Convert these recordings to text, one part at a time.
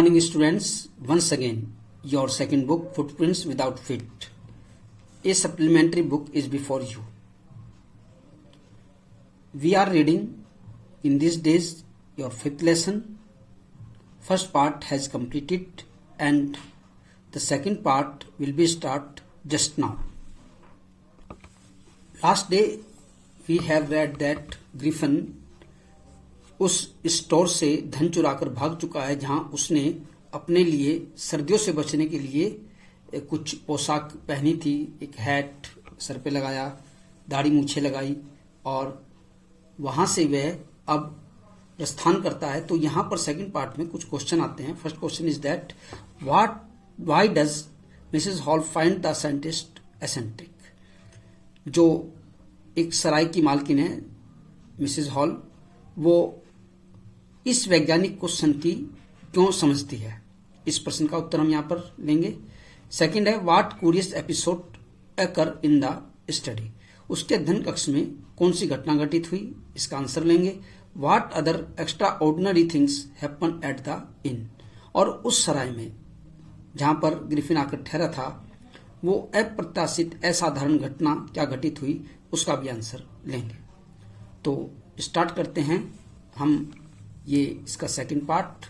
morning, students. Once again, your second book, Footprints Without Feet. A supplementary book is before you. We are reading in these days your fifth lesson. First part has completed and the second part will be start just now. Last day we have read that Griffin उस store से धन चुराकर भाग चुका है जहां उसने अपने लिए सर्दियों से बचने के लिए कुछ पोशाक पहनी थी, एक हैट सर पे लगाया, दाढ़ी मूछें लगाई और वहां से वह अब प्रस्थान करता है। तो यहां पर सेकंड पार्ट में कुछ क्वेश्चन आते हैं। First question is that why does Mrs hall find the scientist eccentric. जो एक सराय की मालकिन है मिसेस हॉल, वो इस वैज्ञानिक को सनकी क्यों समझती है, इस प्रश्न का उत्तर हम यहां पर लेंगे। सेकंड है what curious episode occur in the study. उसके अध्ययन कक्ष में कौन सी घटना घटित हुई, इसका आंसर लेंगे। What other extra ordinary things happen at the in. और उस सराय में जहां पर ग्रिफिन आकर ठहरा था वो अप्रत्याशित असाधारण घटना क्या घटित हुई, उसका भी आंसर लेंगे। तो स्टार्ट करते हैं हम ये इसका second part,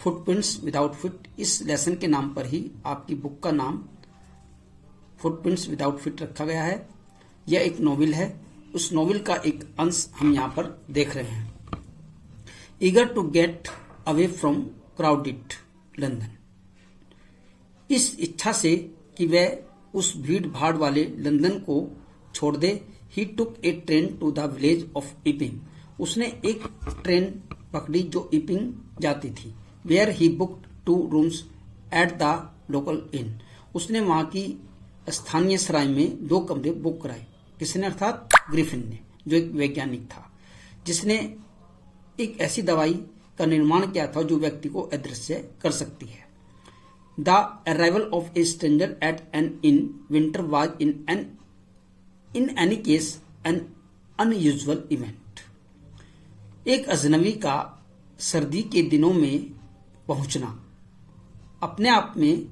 footprints without fit. इस लेसन के नाम पर ही आपकी बुक का नाम फुटप्रिंट्स विदाउट फिट रखा गया है। यह एक नॉवेल है, उस नॉवेल का एक अंश हम यहां पर देख रहे हैं। Eager to get away from crowded London. इस इच्छा से कि वह उस भीड़ भाड़ वाले लंदन को छोड़ दे, he took a train to the village of Iping. उसने एक ट्रेन पकड़ी जो इपिंग जाती थी। Where he booked 2 rooms at the local inn. उसने वहां की स्थानीय सराय में 2 कमरे बुक कराए। किसने, अर्थात ग्रिफिन ने, जो एक वैज्ञानिक था जिसने एक ऐसी दवाई का निर्माण किया था जो व्यक्ति को अदृश्य कर सकती है। The arrival of a stranger at an inn winter was in any case an unusual event. एक अजनबी का सर्दी के दिनों में पहुंचना अपने आप में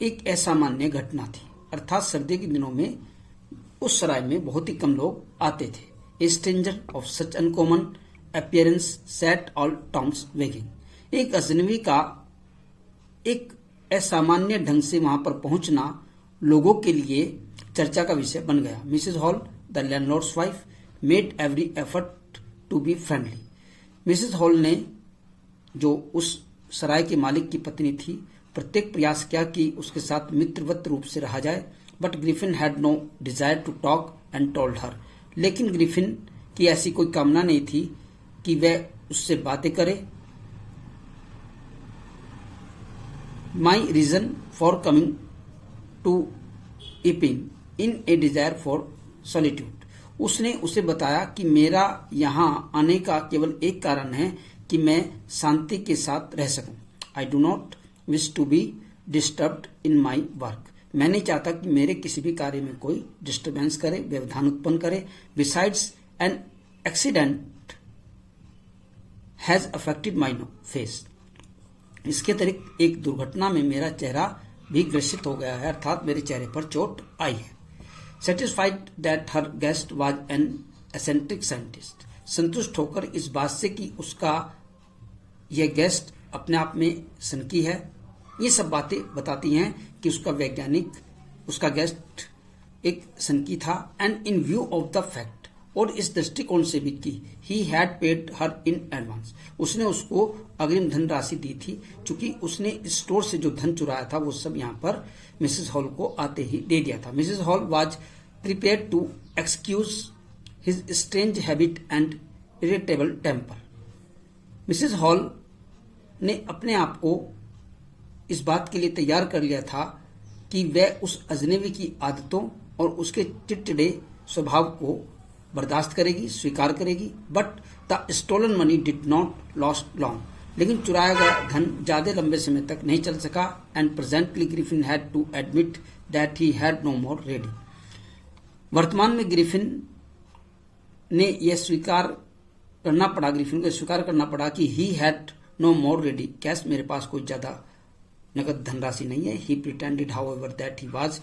एक असामान्य घटना थी। अर्थात सर्दी के दिनों में उस सराय में बहुत ही कम लोग आते थे। ए stranger of such uncommon appearance set all Tom's weighing. एक अजनबी का एक असामान्य ढंग से वहां पर पहुंचना लोगों के लिए चर्चा का विषय बन गया। Mrs Hall the landlord's wife made every effort to be friendly. Mrs Hall ने, जो उस सराय के मालिक की पत्नी थी, प्रत्येक प्रयास किया कि उसके साथ मित्रवत रूप से रहा जाए। But Griffin had no desire to talk and told her. लेकिन ग्रिफिन की ऐसी कोई कामना नहीं थी कि वह उससे बातें करे। My reason for coming to Iping in a desire for solitude. उसने उसे बताया कि मेरा यहां आने का केवल एक कारण है कि मैं शांति के साथ रह सकूं। I do not wish to be disturbed in my work. मैं नहीं चाहता कि मेरे किसी भी कार्य में कोई डिस्टर्बेंस करे, व्यवधान उत्पन्न करे। Besides an accident has affected my face. इसके अतिरिक्त एक दुर्घटना में मेरा चेहरा भी ग्रसित हो गया है, अर्थात मेरे चेहरे पर चोट आई है। Satisfied that her guest was an eccentric scientist. संतुष्ट होकर इस बात से कि उसका यह गेस्ट अपने आप में सनकी है। ये सब बातें बताती हैं कि उसका वैज्ञानिक, उसका गेस्ट एक सनकी था। And in view of the fact, और इस दृष्टिकोण से भी कि he had paid her in advance. उसने उसको अग्रिम धनराशि दी थी, चूंकि उसने स्टोर से जो धन चुराया था वो सब यहाँ पर मिसेस हॉल को आते ही दे दिया था। Mrs Hall was prepared to excuse his strange habit and irritable temper. Mrs Hall ने अपने आप को इस बात के लिए तैयार कर लिया था कि वह उस अजनबी की आदतों और उसके चिड़चिड़े स्वभाव को बर्दाश्त करेगी, स्वीकार करेगी। But the stolen money did not lost long. लेकिन चुराया गया धन ज्यादा लंबे समय तक नहीं चल सका। And presently Griffin had to admit that he had no more ready. वर्तमान में ग्रिफिन ने यह स्वीकार करना पड़ा, ग्रिफिन को स्वीकार करना पड़ा कि he had no more ready cash, मेरे पास कोई ज्यादा नगद धनराशि नहीं है। He pretended however that he was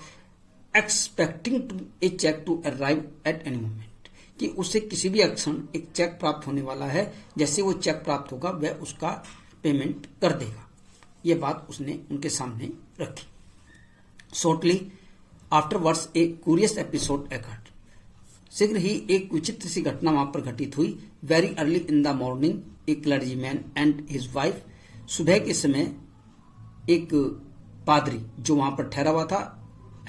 expecting to a cheque to arrive at any moment, कि उसे किसी भी क्षण एक चेक प्राप्त होने वाला है, जैसे वो चेक प्राप्त होगा वह उसका पेमेंट कर देगा। ये बात उसने उनके सामने रखी। शॉर्टली आफ्टरवर्ड्स ए क्यूरियस एपिसोड अकर्ड, शीघ्र ही एक विचित्र सी घटना वहां पर घटित हुई। Very early in the morning A clergyman and his wife, सुबह के समय एक पादरी जो वहां पर ठहरा हुआ था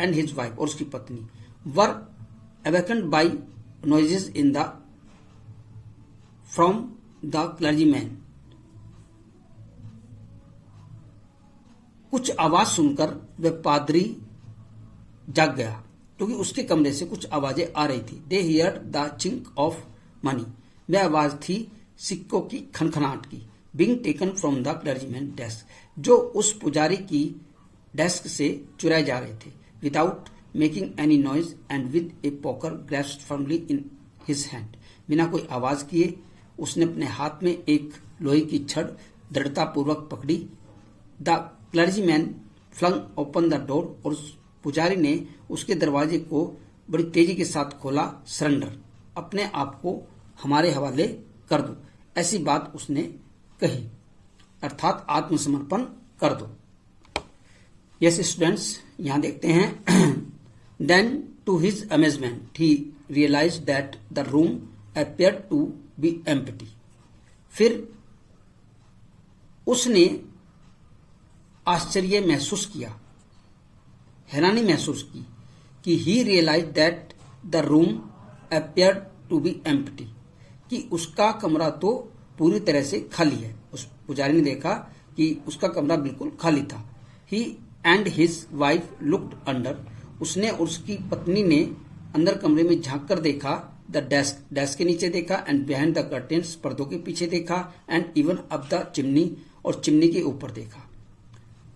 एंड हिज वाइफ और उसकी पत्नी were awakened by noises in the from the clergyman, कुछ आवाज सुनकर वह पादरी जाग गया क्योंकि उसके कमरे से कुछ आवाजें आ रही थी। They hear the chink of money, वह आवाज थी सिक्कों की खनखनाहट की। Being taken from the clergyman desk, जो उस पुजारी की डेस्क से चुराए जा रहे थे। Without making any noise and with a poker grasped firmly in his hand, बिना कोई आवाज किए उसने अपने हाथ में एक लोहे की छड़ दृढ़तापूर्वक पकड़ी। The clergyman flung open the door, और पुजारी ने उसके दरवाजे को बड़ी तेजी के साथ खोला। सरेंडर, अपने आप को हमारे हवाले कर दो, ऐसी बात उसने कही, अर्थात आत्मसमर्पण कर दो। यस स्टूडेंट्स, यहां देखते हैं then to his amazement he realised that the room appeared to be empty, फिर उसने आश्चर्य महसूस किया, हैरानी महसूस की कि he realise that the room appeared to be empty, कि उसका कमरा तो पूरी तरह से खाली है। उस पुजारी ने देखा कि उसका कमरा बिल्कुल खाली था। He and his wife looked under, उसने और उसकी पत्नी ने अंदर कमरे में झांक कर देखा। द डेस्क, डेस्क के नीचे देखा। एंड बिहाइंड द कर्टेन्स, पर्दों के पीछे देखा। And even up the chimney, और चिमनी के ऊपर देखा।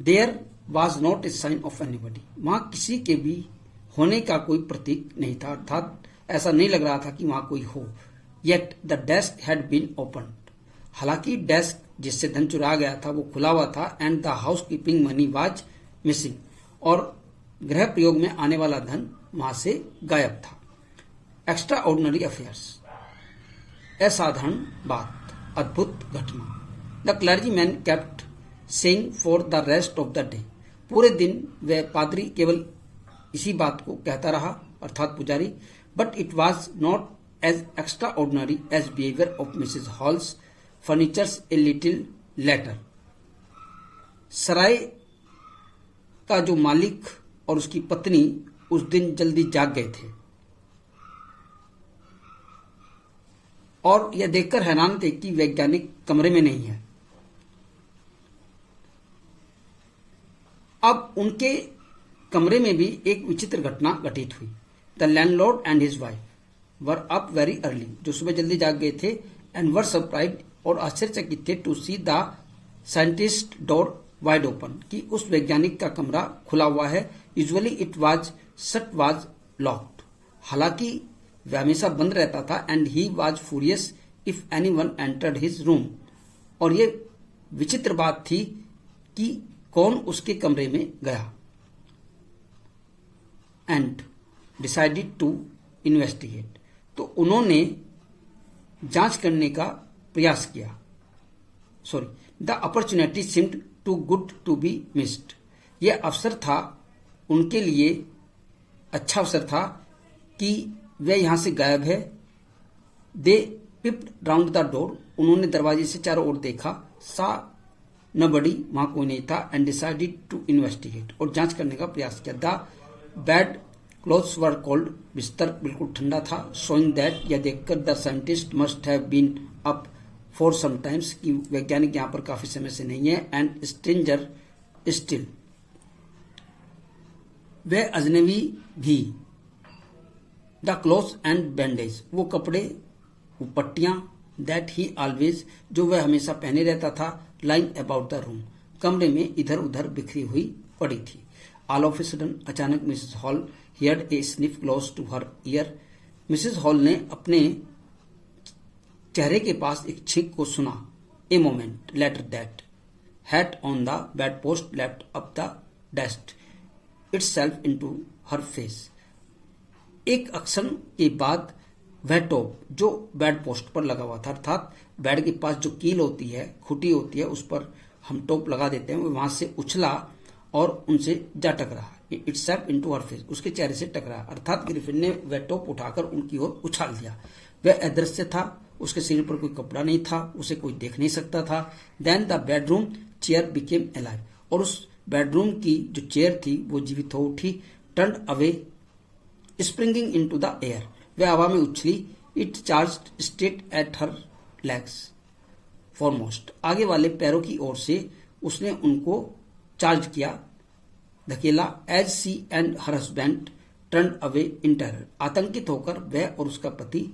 There was not a sign of anybody, वहां किसी के भी होने का कोई प्रतीक नहीं था, अर्थात ऐसा नहीं लग रहा था कि वहां कोई हो। Yet the desk had been opened, हालांकि डेस्क जिससे धन चुराया गया था वो खुला हुआ था। And the housekeeping money was missing, और गृह प्रयोग में आने वाला धन वहां से गायब था। एक्स्ट्रा ऑर्डिनरी अफेयर्स, असाधारण बात, अद्भुत घटना। The clergyman kept saying for the rest of the day, पूरे दिन वह पादरी केवल इसी बात को कहता रहा, अर्थात पुजारी। But it was not as extraordinary as behaviour of Mrs Hall's furnitures a little later, सराय का जो मालिक और उसकी पत्नी उस दिन जल्दी जाग गए थे और यह देखकर हैरान थे कि वैज्ञानिक कमरे में नहीं है। अब उनके कमरे में भी एक विचित्र घटना घटित हुई। The landlord and his wife were up very early, जो सुबह जल्दी जाग गए थे। एंड वर सरप्राइज्ड, और आश्चर्यचकित थे, to see the scientist door wide open, कि उस वैज्ञानिक का कमरा खुला हुआ है। Usually it was shut was locked, हालांकि वह हमेशा बंद रहता था। And he was furious if anyone entered his room, और ये विचित्र बात थी कि कौन उसके कमरे में गया। एंड डिसाइडेड टू इन्वेस्टिगेट, तो उन्होंने जांच करने का प्रयास किया। The opportunity seemed too good to be missed, यह अवसर था उनके लिए, अच्छा अवसर था कि वह यहां से गायब है। दे पिप्ड राउंड द डोर, उन्होंने दरवाजे से चारों ओर देखा। सा नबडी, वहां कोई नहीं था। एंड डिसाइडेड टू इन्वेस्टिगेट, और जांच करने का प्रयास किया। The bed clothes were cold, बिस्तर बिल्कुल ठंडा था। शोइंग दैट, यह देखकर the scientist must have been up for some times, कि वैज्ञानिक यहां पर काफी समय से नहीं है। एंड स्ट्रेंजर स्टिल, वह अजनबी भी। द क्लोथ्स एंड बैंडेज, वो कपड़े, वो पट्टियां। दैट ही ऑलवेज, जो वह हमेशा पहने रहता था। लाइंग अबाउट द रूम, कमरे में इधर उधर बिखरी हुई पड़ी थी। ऑल ऑफ ए सडन, अचानक Mrs Hall heard a sniff close to her ear, Mrs Hall ने अपने चेहरे के पास एक छींक को सुना। A moment later that hat on the bedpost left up the dust itself into her face. एक अक्षर के बाद वह टॉप जो बेड पोस्ट पर लगा हुआ था, अर्थात बेड के पास जो कील होती है, खुटी होती है, उस पर हम टॉप लगा देते हैं, वहां से उछला और उनसे जा टकरा. itself into her face, उसके चेहरे से टकरा, अर्थात ग्रिफिन ने वह टॉप उठाकर उनकी ओर उछाल दिया. वह अदृश्य था, उसके शरीर पर कोई कपड़ा नहीं था, उसे कोई देख नहीं सकता था. Then the bedroom chair became alive, और उस बेडरूम की जो चेयर थी वो जीवित हो उठी. Turn away springing into the air, वह हवा में उछली. It charged straight at her legs foremost, आगे वाले पैरों की ओर से उसने उनको चार्ज किया, धकेला. As she and her husband turn away in terror, आतंकित होकर वह और उसका पति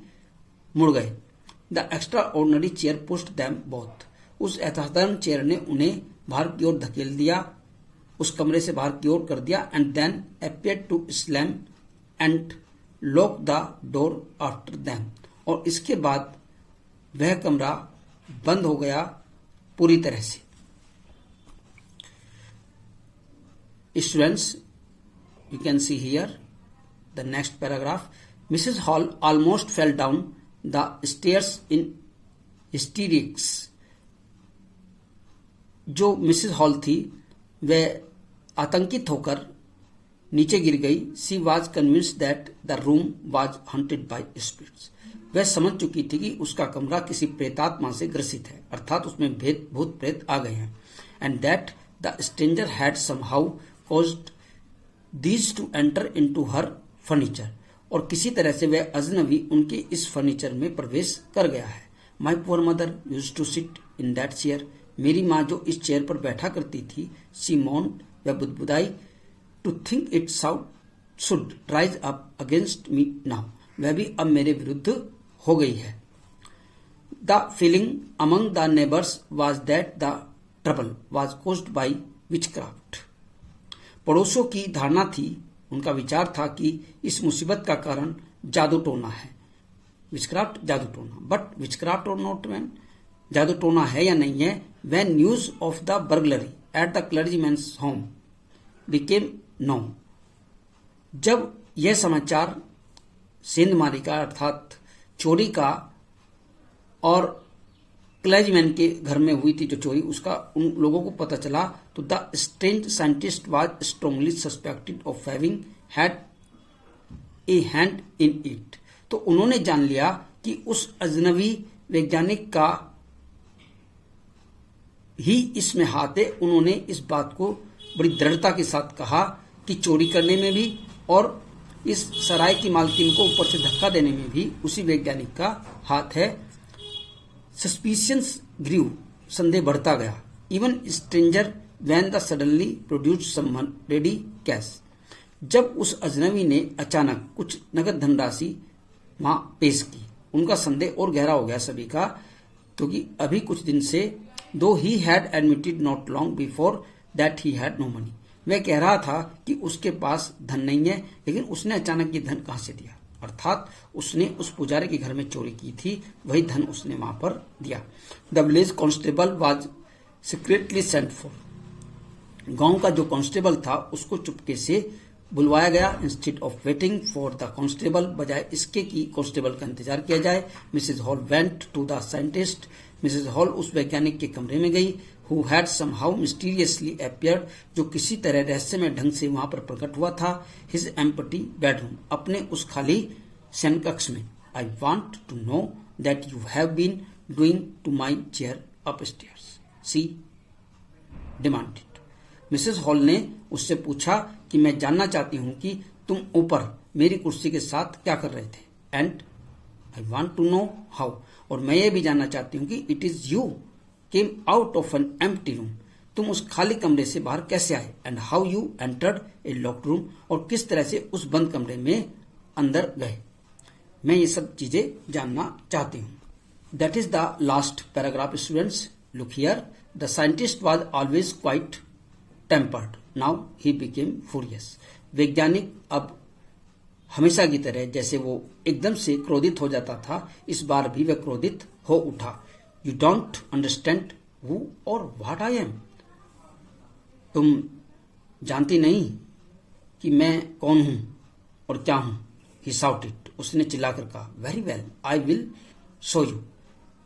मुड़ गए. The extraordinary chair pushed them both, उस असाधारण चेयर ने उन्हें बाहर की ओर धकेल दिया, उस कमरे से बाहर की ओर कर दिया. And then appear to slam and lock the door after them, और इसके बाद वह कमरा बंद हो गया पूरी तरह से. Students, you can see here the next paragraph. Mrs. Hall almost fell down the stairs in hysterics. जो मिसेस हॉल थी वह आतंकित होकर नीचे गिर गई. She was convinced that the room was haunted by spirits, वह समझ चुकी थी कि उसका कमरा किसी प्रेतात्मा से ग्रसित है, अर्थात उसमें भूत प्रेत आ गए हैं. And that the stranger had somehow caused these two enter into her furniture, और किसी तरह से वह अजनबी उनके इस फर्नीचर में प्रवेश कर गया है. My poor mother used to sit in that chair, मेरी माँ जो इस चेयर पर बैठा करती थी. शी मोन्ड, वह बुदबुदाई. To think it should rise up against me now, वह भी अब मेरे विरुद्ध हो गई है. The feeling among the neighbours was that the trouble was caused by witchcraft, पड़ोसों की धारणा थी, उनका विचार था कि इस मुसीबत का कारण जादू टोना है. विचक्राफ्ट, जादू टोना. But witchcraft or not man, जादू टोना है या नहीं है. When news of the burglary at the clergyman's home became known, जब यह समाचार सेंधमारी का अर्थात चोरी का और क्लर्जीमैन के घर में हुई थी जो चोरी, उसका उन लोगों को पता चला, तो the strange scientist was strongly suspected of having had a hand in it, तो उन्होंने जान लिया कि उस अजनबी वैज्ञानिक का ही इसमें हाथ है. उन्होंने इस बात को बड़ी दृढ़ता के साथ कहा कि चोरी करने में भी और इस सराय की मालकिन को ऊपर से धक्का देने में भी उसी वैज्ञानिक का हाथ है. सस्पिशियंस ग्रीव, संदेह बढ़ता गया. Even stranger when the suddenly produced some ready cash, जब उस अजनबी ने अचानक कुछ नगद धनराशि वहां पेश की, उनका संदेह और गहरा हो गया सभी का, क्योंकि अभी कुछ दिन से दो he had admitted not long before that he had no money, वह कह रहा था कि उसके पास धन नहीं है, लेकिन उसने अचानक ये धन कहां से दिया, अर्थात उसने उस पुजारी के घर में चोरी की थी, वही धन उसने वहां पर दिया. The village constable was secretly sent for, गांव का जो कांस्टेबल था उसको चुपके से बुलवाया गया. Instead of waiting for the constable, बजाय इसके कि कांस्टेबल का इंतजार किया जाए. Mrs Hall went to the scientist, Mrs Hall उस वैज्ञानिक के कमरे में गई. Who had somehow mysteriously appeared, जो किसी तरह रहस्यमय ढंग से वहां पर प्रकट हुआ था. हिज एम्प्टी बेडरूम, अपने उस खाली शयन कक्ष में. I want to know that you have been doing to my chair upstairs, she demanded. Mrs Hall ने उससे पूछा कि मैं जानना चाहती हूं कि तुम ऊपर मेरी कुर्सी के साथ क्या कर रहे थे. And I want to know how, और मैं ये भी जानना चाहती हूं कि it is you came out of an empty room, तुम उस खाली कमरे से बाहर कैसे आए. And how you entered a locked room, और किस तरह से उस बंद कमरे में अंदर गए. मैं ये सब चीजें जानना चाहती हूं. That is the last paragraph. Students, look here. The scientist was always quite tempered, now he became furious. वैज्ञानिक अब हमेशा की तरह जैसे वो एकदम से क्रोधित हो जाता था, इस बार भी वह क्रोधित हो उठा. यू डोंट अंडरस्टैंड हु और व्हाट आई एम। तुम जानती नहीं कि मैं कौन हूं और क्या हूं। ही शाउटेड, उसने चिल्लाकर कहा। Very well, I will show you.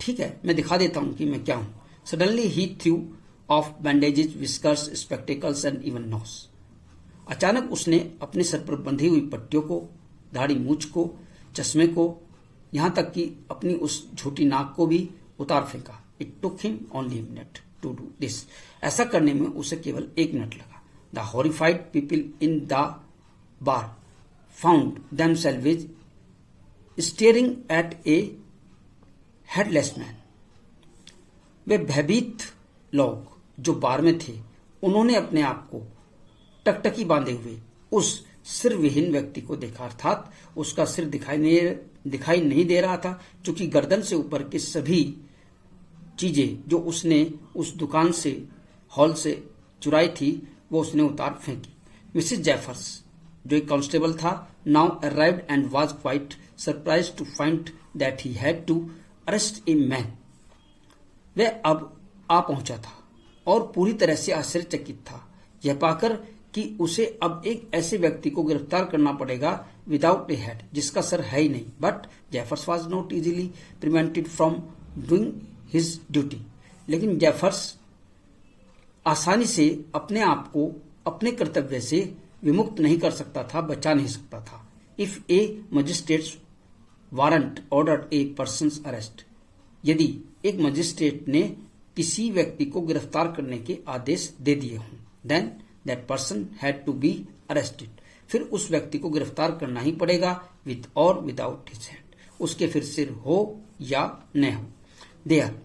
ठीक है, मैं दिखा देता हूं कि मैं क्या हूं। Suddenly he threw off bandages, whiskers, spectacles and even nose. अचानक उसने अपने सर पर बंधी हुई पट्टियों को, दाढ़ी मूछ को, चश्मे को, यहां तक कि अपनी उस झूठी नाक को भी उतार फेंका। It took him only a minute to do this. ऐसा करने में उसे केवल 1 मिनट लगा। The horrified people in the bar found themselves staring at a headless man. वे भयभीत लोग जो बार में थे, उन्होंने अपने आप को टकटकी बांधे हुए उस सिर विहीन व्यक्ति को देखा। अर्थात उसका सिर दिखाई नहीं दे रहा था, क्योंकि गर्दन से ऊपर की सभी चीजें जो उसने उस दुकान से, हॉल से चुराई थी, वो उसने उतार फेंकी। मिसेस जेफर्स, जो एक कांस्टेबल था, now arrived and was quite surprised to find that he had to arrest a man. वह अब आ पहुंचा था और पूरी तरह से आश्चर्यचकित था यह पाकर कि उसे अब एक ऐसे व्यक्ति को गिरफ्तार करना पड़ेगा विदाउट ए हेड, जिसका सर है ही नहीं। But Jeffers was not easily prevented from doing his duty. लेकिन जेफर्स आसानी से अपने आप को अपने कर्तव्य से विमुक्त नहीं कर सकता था, बचा नहीं सकता था। If A magistrates warrant ordered A persons arrest, यदि एक मजिस्ट्रेट ने किसी व्यक्ति को गिरफ्तार करने के आदेश दे दिए हों, then that person had to be arrested, फिर उस व्यक्ति को गिरफ्तार करना ही पड़ेगा, विद और विदाउट हिज हेड, उसके फिर सिर हो या न हो। There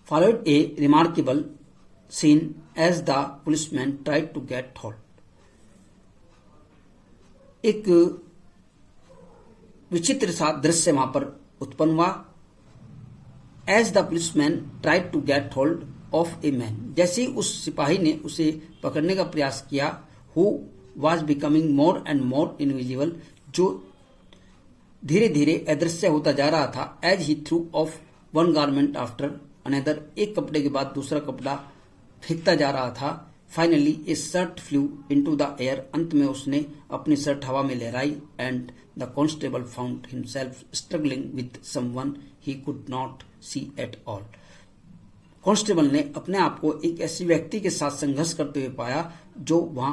followed a remarkable scene as the policeman tried to get hold. एक विचित्र सा दृश्य वहां पर उत्पन्न हुआ। As the policeman tried to get hold of a man, जैसे ही उस सिपाही ने उसे पकड़ने का प्रयास किया, who was becoming more and more invisible, जो धीरे धीरे अदृश्य होता जा रहा था। As he threw off one garment after another, एक कपड़े के बाद दूसरा कपड़ा फेंकता जा रहा था। Finally a shirt flew into the air, अंत में उसने अपनी शर्ट हवा में लहराई। And the constable found himself struggling with someone he could not see at all. Constable ने अपने आप को एक ऐसे व्यक्ति के साथ संघर्ष करते हुए पाया जो वहां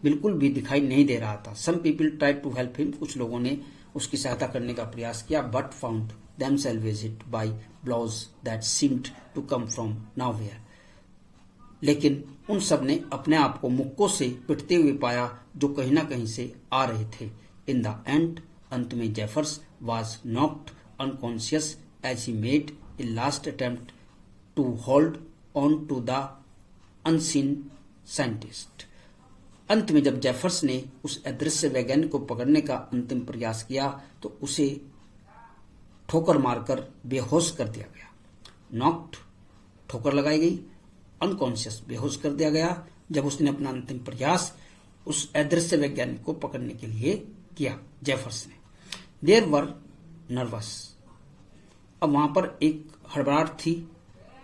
बिल्कुल भी दिखाई नहीं दे रहा था। Some people tried to help him, कुछ लोगों ने उसकी सहायता करने का प्रयास किया, but found themselves hit by blows that seemed to come from nowhere। लेकिन उन सब ने अपने आप को मुक्कों से पिटते हुए पाया जो कहीं ना कहीं से आ रहे थे। इन द एंड, अंत में Jeffers was knocked unconscious as he made a last attempt to hold on to the unseen scientist। अंत में जब जेफर्स ने उस अदृश्य वैज्ञानिक को पकड़ने का अंतिम प्रयास किया तो उसे ठोकर मारकर बेहोश कर दिया गया। नॉक्ड, ठोकर लगाई गई, अनकॉन्शियस, बेहोश कर दिया गया जब उसने अपना अंतिम प्रयास उस अदृश्य वैज्ञानिक को पकड़ने के लिए किया, जेफर्स ने। देयर वर नर्वस, अब वहां पर एक हड़बड़ाहट थी,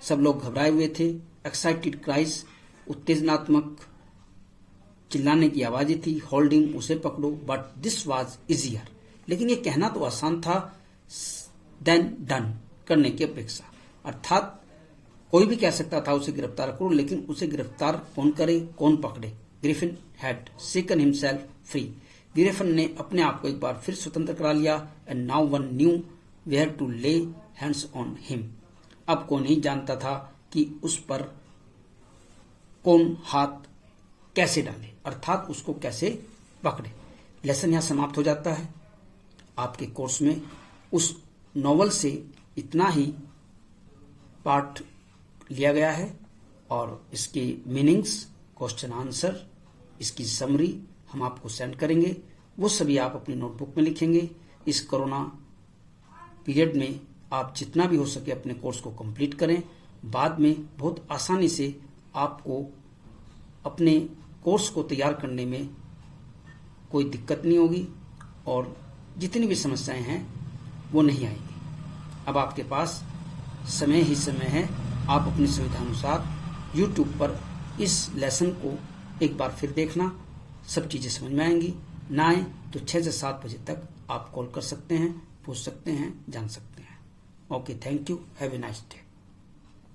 सब लोग घबराए हुए थे। एक्साइटेड क्राइज, उत्तेजनात्मक चिल्लाने की आवाजें थी। होल्डिंग, उसे पकड़ो। बट दिस वाज इजियर, लेकिन ये कहना तो आसान था देन डन, करने की अपेक्षा। अर्थात कोई भी कह सकता था उसे गिरफ्तार करो, लेकिन उसे गिरफ्तार कौन करे, कौन पकड़े। Griffin had shaken himself free, Griffin ने अपने आप को एक बार फिर स्वतंत्र करा लिया। And now one knew where to lay hands on him, अब कौन ही जानता था कि उस पर कौन हाथ कैसे डाले, अर्थात उसको कैसे पकड़े। लेसन यहां समाप्त हो जाता है। आपके कोर्स में उस नॉवल से इतना ही पार्ट लिया गया है और इसकी मीनिंग्स, क्वेश्चन आंसर, इसकी समरी हम आपको सेंड करेंगे। वो सभी आप अपनी नोटबुक में लिखेंगे। इस कोरोना पीरियड में आप जितना भी हो सके अपने कोर्स को कंप्लीट करें। बाद में बहुत आसानी से आपको अपने कोर्स को तैयार करने में कोई दिक्कत नहीं होगी और जितनी भी समस्याएं हैं वो नहीं आएंगी। अब आपके पास समय ही समय है। आप अपनी सुविधा अनुसार YouTube पर इस लेसन को एक बार फिर देखना, सब चीजें समझ में आएंगी। ना आए तो 6 से 7 बजे तक आप कॉल कर सकते हैं, पूछ सकते हैं, जान सकते हैं। Okay, thank you, have a nice day.